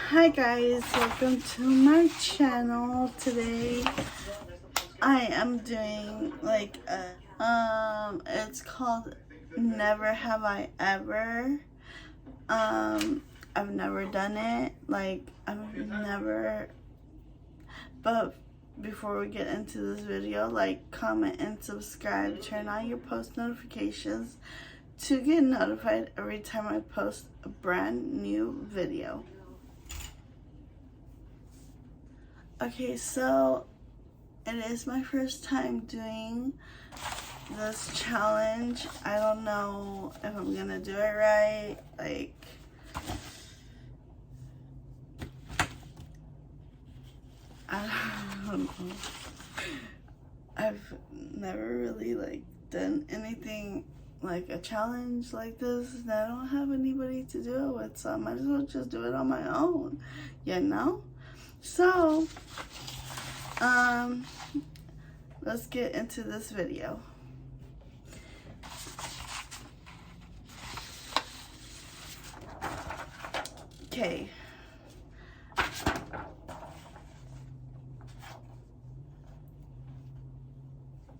Hi guys, welcome to my channel. Today I am doing it's called Never Have I Ever. I've never done it. But before we get into this video, comment and subscribe, turn on your post notifications to get notified every time I post a brand new video. Okay, so it is my first time doing this challenge. I don't know if I'm gonna do it right. I don't know. I've never really done anything like a challenge like this, and I don't have anybody to do it with, so I might as well just do it on my own, you know? So, let's get into this video. Okay.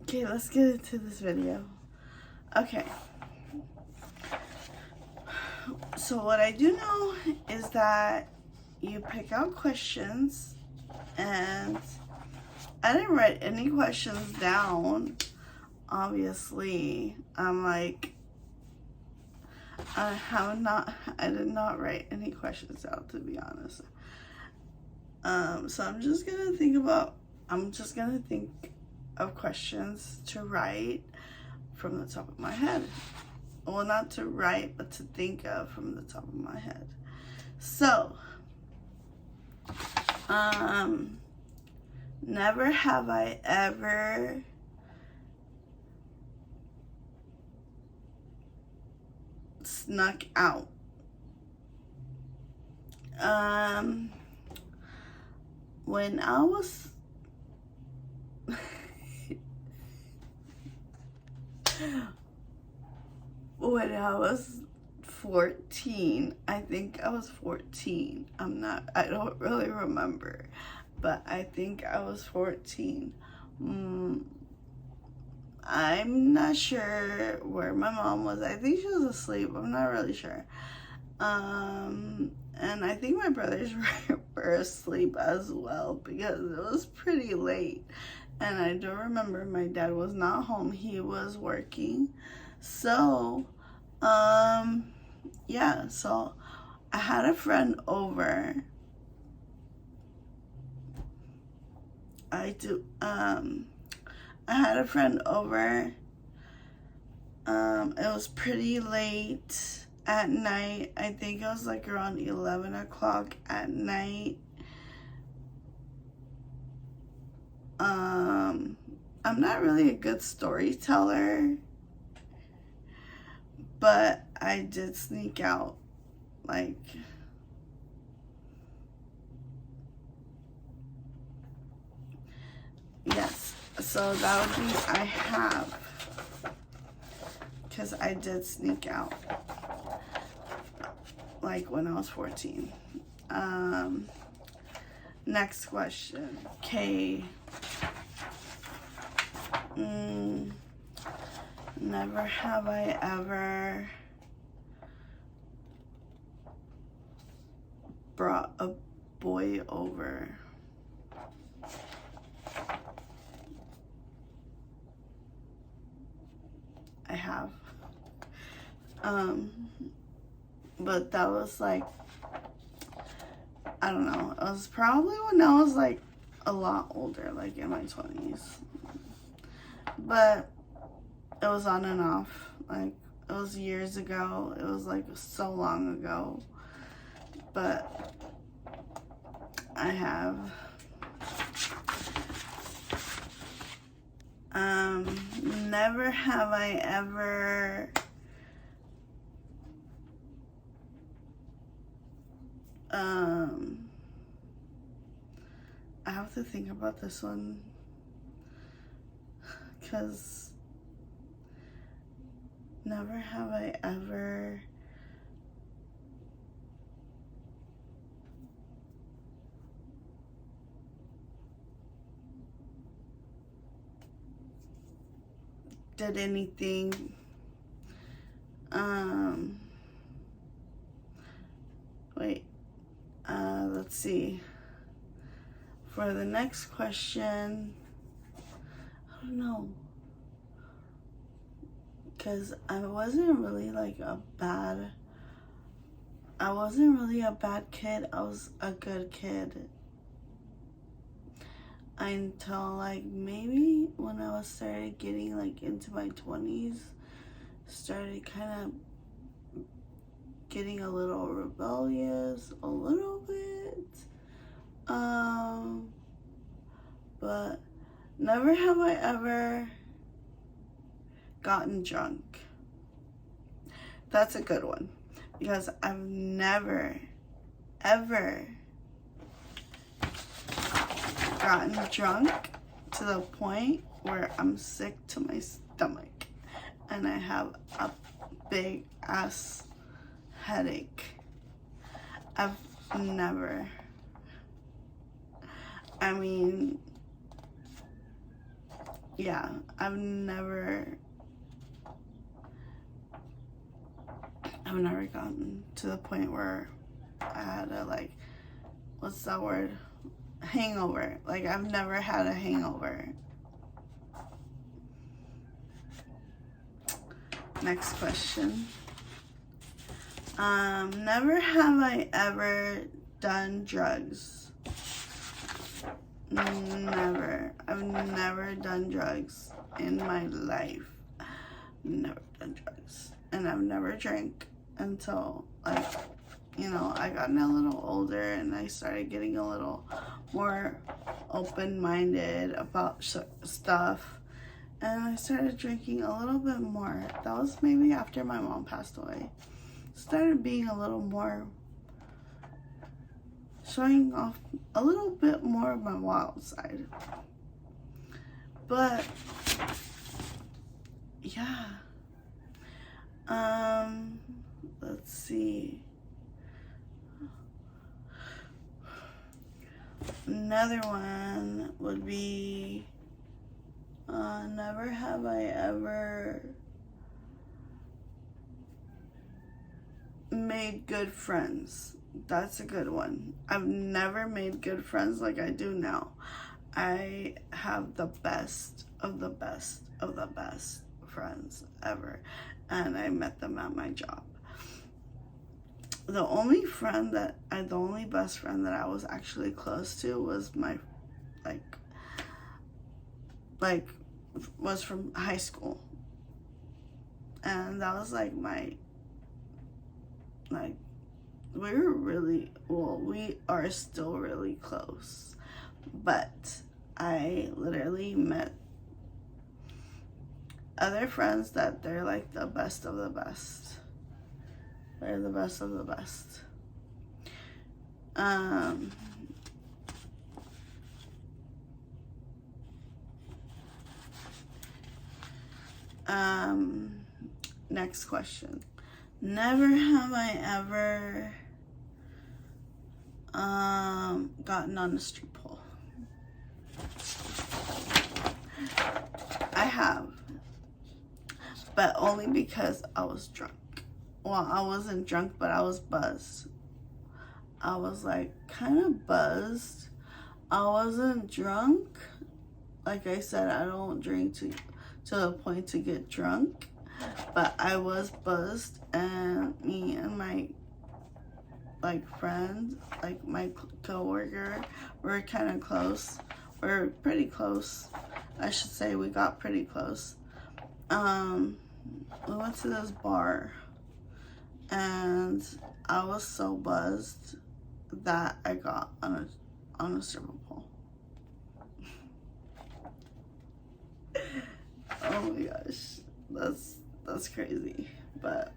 Okay, let's get into this video. Okay. So what I do know is that you pick out questions, and I didn't write any questions down. Obviously, I did not write any questions down, to be honest. So I'm just gonna think of questions to write from the top of my head. Well, not to write, but to think of from the top of my head. So, never have I ever snuck out. When I was when I was 14, I think I was 14. I don't really remember, but I think I was 14. I'm not sure where my mom was. I think she was asleep. I'm not really sure. And I think my brothers were asleep as well, because it was pretty late. And I do remember my dad was not home. He was working. So, yeah, so I had a friend over. I had a friend over. It was pretty late at night. I think it was like around 11 o'clock at night. I'm not really a good storyteller, but I did sneak out. Yes, so that would be I have, because I did sneak out, when I was 14. Next question. Okay. Never have I ever brought a boy over. I have. But that was I don't know. It was probably when I was a lot older, in my 20s. But it was on and off. It was years ago. It was so long ago. But I have. Never have I ever I have to think about this one, because never have I ever did anything. Let's see. For the next question, I don't know. Because I wasn't really a bad kid. I was a good kid. Until maybe when I started getting into my 20s, started kind of getting a little rebellious, a little bit. But never have I ever gotten drunk. That's a good one, because I've never, ever gotten drunk to the point where I'm sick to my stomach and I have a big ass headache. I've never. I mean, yeah, I've never gotten to the point where I had a what's that word? Hangover. I've never had a hangover. Next question. Never have I ever done drugs. Never. I've never done drugs in my life. Never done drugs. And I've never drank until I got a little older and I started getting a little more open-minded about stuff, and I started drinking a little bit more. That was maybe after my mom passed away. Started being a little more, showing off a little bit more of my wild side. But yeah, let's see. Another one would be, never have I ever made good friends. That's a good one. I've never made good friends like I do now. I have the best of the best of the best friends ever, and I met them at my job. The only best friend that I was actually close to was my, was from high school. And that was we are still really close. But I literally met other friends that they're the best of the best. They're the best of the best. Next question. Never have I ever gotten on a street pole. I have, but only because I was drunk. Well, I wasn't drunk, but I was buzzed. I was kind of buzzed. I wasn't drunk. Like I said, I don't drink to the point to get drunk, but I was buzzed, and me and my friend, my coworker, we're kind of close. We're pretty close. I should say we got pretty close. We went to this bar, and I was so buzzed that I got on a stripper pole. Oh my gosh, that's crazy. But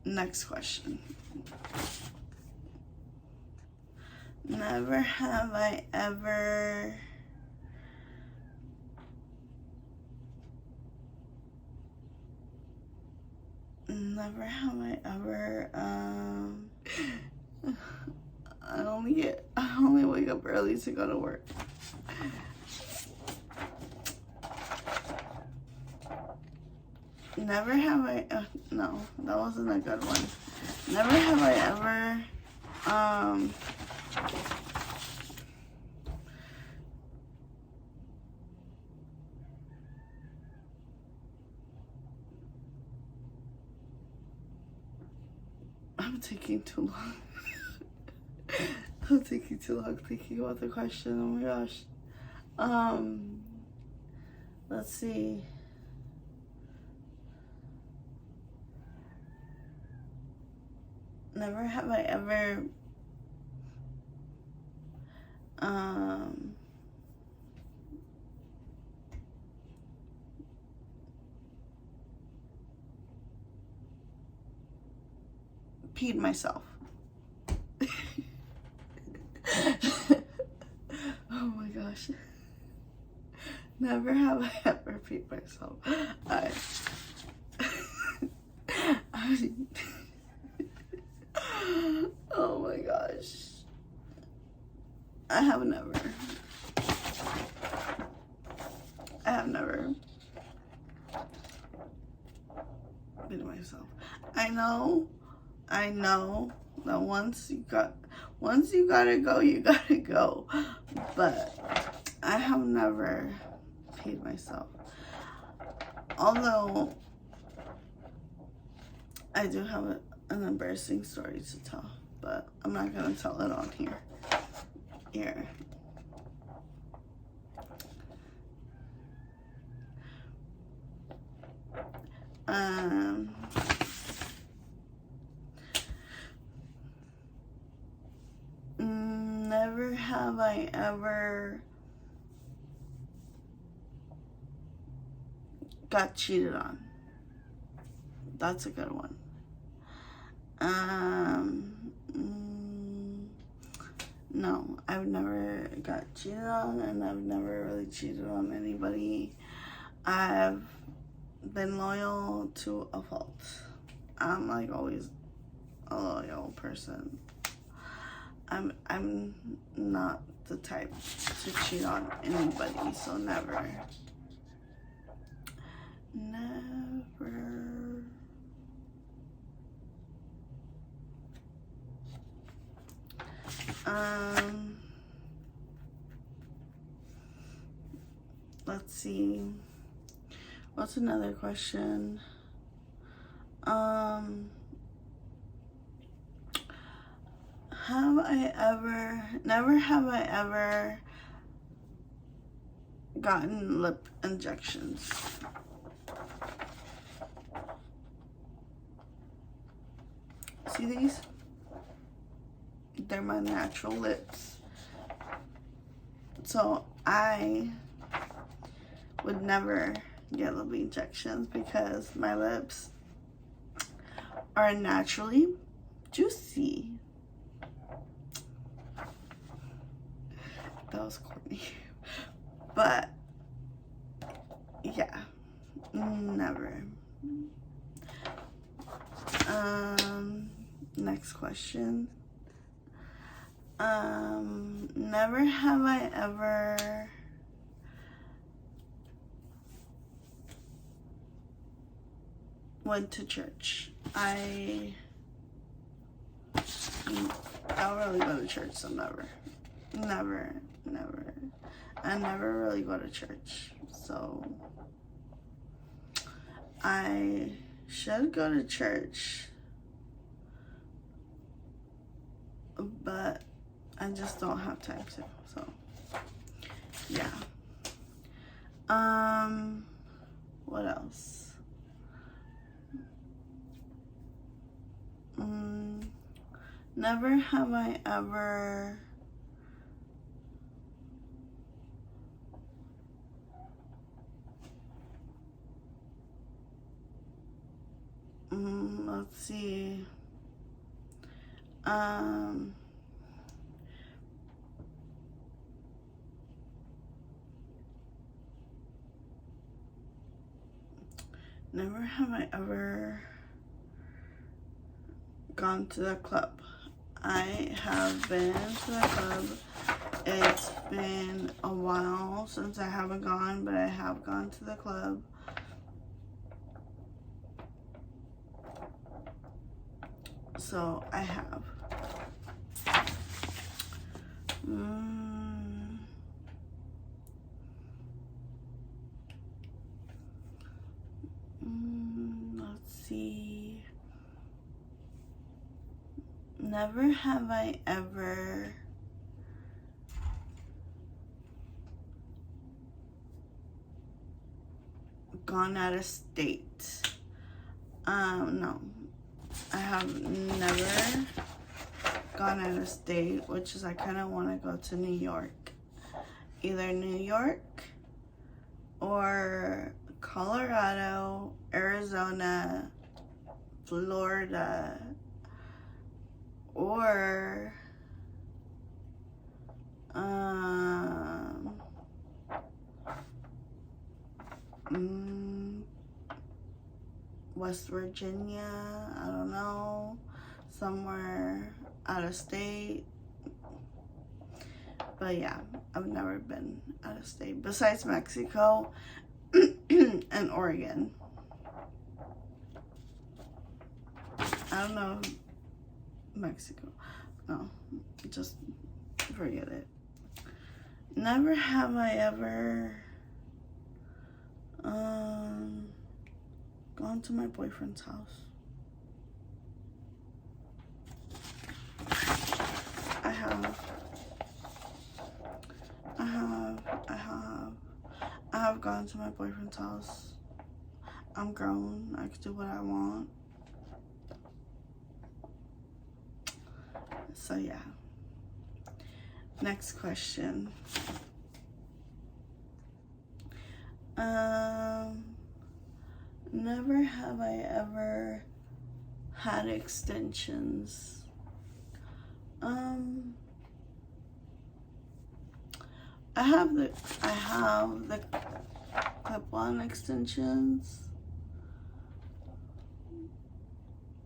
next question. Never have I ever I only wake up early to go to work. never have I, no, that wasn't a good one. Never have I ever, I'm taking too long. I'm taking too long thinking about the question. Oh my gosh. Let's see. Never have I ever peed myself. Oh my gosh. Never have I ever peed myself. Oh my gosh. I have never peed myself. I know that once you gotta go, you gotta go. But I have never peed myself. Although I do have an embarrassing story to tell, but I'm not gonna tell it on here. Never have I ever got cheated on. That's a good one. No, I've never got cheated on, and I've never really cheated on anybody. I've been loyal to a fault. I'm like always a loyal person. I'm not the type to cheat on anybody, so never. Let's see. What's another question? Never have I ever gotten lip injections. See these? They're my natural lips. So I would never get lip injections because my lips are naturally juicy. That was corny. But yeah, never. Next question. Never have I ever went to church. I don't really go to church, so never. I never really go to church, so I should go to church, but I just don't have time to, so yeah. What else? Never have I ever let's see. Never have I ever gone to the club. I have been to the club. It's been a while since I haven't gone, but I have gone to the club. So I have. Let's see. Never have I ever gone out of state. No. I have never gone out of state, which is I kind of want to go to New York. Either New York or Colorado, Arizona, Florida, or West Virginia, I don't know, somewhere out of state. But yeah, I've never been out of state besides Mexico and Oregon. I don't know Mexico. No, just forget it. Never have I ever gone to my boyfriend's house. I have gone to my boyfriend's house. I'm grown. I can do what I want. So yeah. Next question. Never have I ever had extensions. I have the clip-on extensions.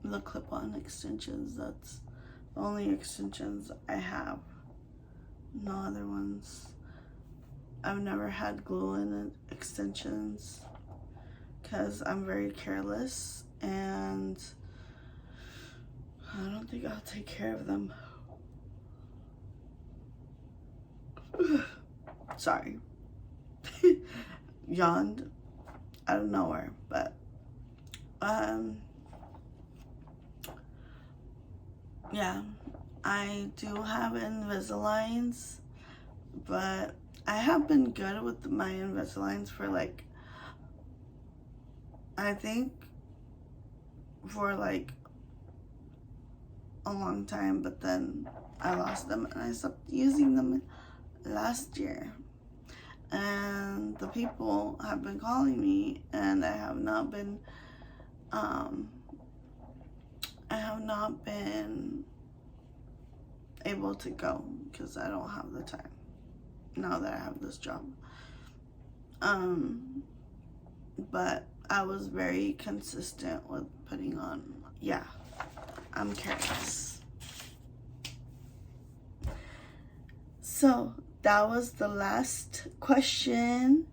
The clip-on extensions, that's the only extensions I have. No other ones. I've never had glue-in extensions because I'm very careless and I don't think I'll take care of them. Sorry. Yawned out of nowhere, but yeah, I do have Invisaligns, but I have been good with my Invisaligns for like, I think for like a long time, but then I lost them and I stopped using them last year. And the people have been calling me and I have not been able to go because I don't have the time now that I have this job. But I was very consistent with putting on. Yeah, I'm careless. So that was the last question.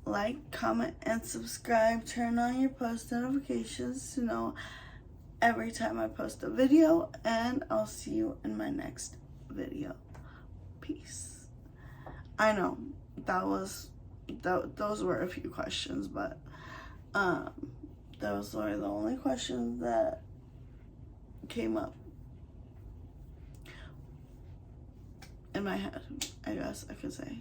Like, comment, and subscribe. Turn on your post notifications to know every time I post a video, and I'll see you in my next video. Peace. I know those were a few questions, but those were the only questions that came up in my head, I guess I could say.